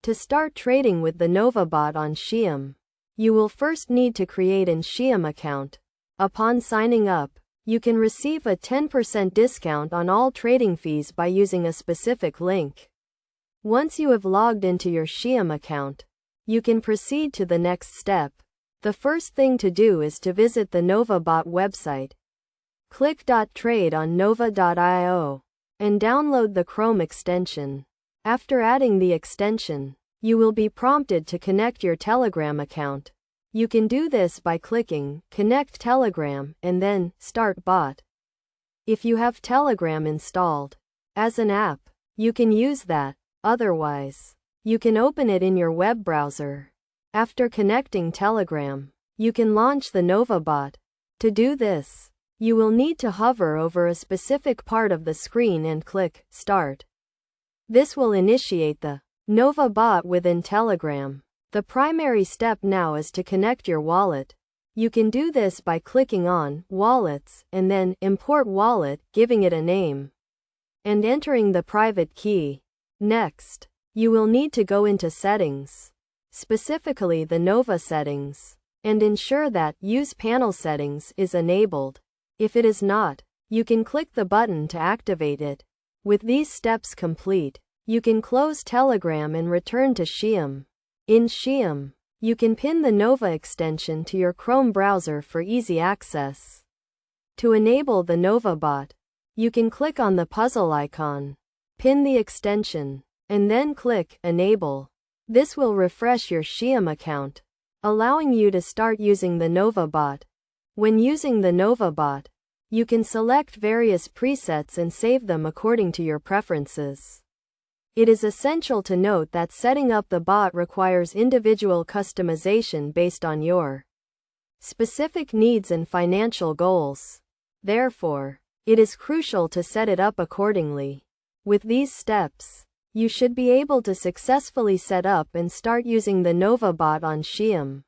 To start trading with the Nova bot on Axiom, you will first need to create an Axiom account. Upon signing up, you can receive a 10% discount on all trading fees by using a specific link. Once you have logged into your Axiom account, you can proceed to the next step. The first thing to do is to visit the Nova bot website. Click .trade on nova.io and download the Chrome extension. After adding the extension, you will be prompted to connect your Telegram account. You can do this by clicking Connect Telegram and then Start Bot. If you have Telegram installed as an app, you can use that. Otherwise, you can open it in your web browser. After connecting Telegram, you can launch the Nova bot. To do this, you will need to hover over a specific part of the screen and click Start. This will initiate the Nova bot within Telegram. The primary step now is to connect your wallet. You can do this by clicking on Wallets and then Import Wallet, giving it a name, and entering the private key. Next, you will need to go into Settings, specifically the Nova settings, and ensure that Use Panel Settings is enabled. If it is not, you can click the button to activate it. With these steps complete, you can close Telegram and return to Axiom. In Axiom, you can pin the Nova extension to your Chrome browser for easy access. To enable the Nova bot, you can click on the puzzle icon, pin the extension, and then click Enable. This will refresh your Axiom account, allowing you to start using the Nova bot. When using the Nova bot, you can select various presets and save them according to your preferences. It is essential to note that setting up the bot requires individual customization based on your specific needs and financial goals. Therefore, it is crucial to set it up accordingly. With these steps, you should be able to successfully set up and start using the Nova bot on Axiom.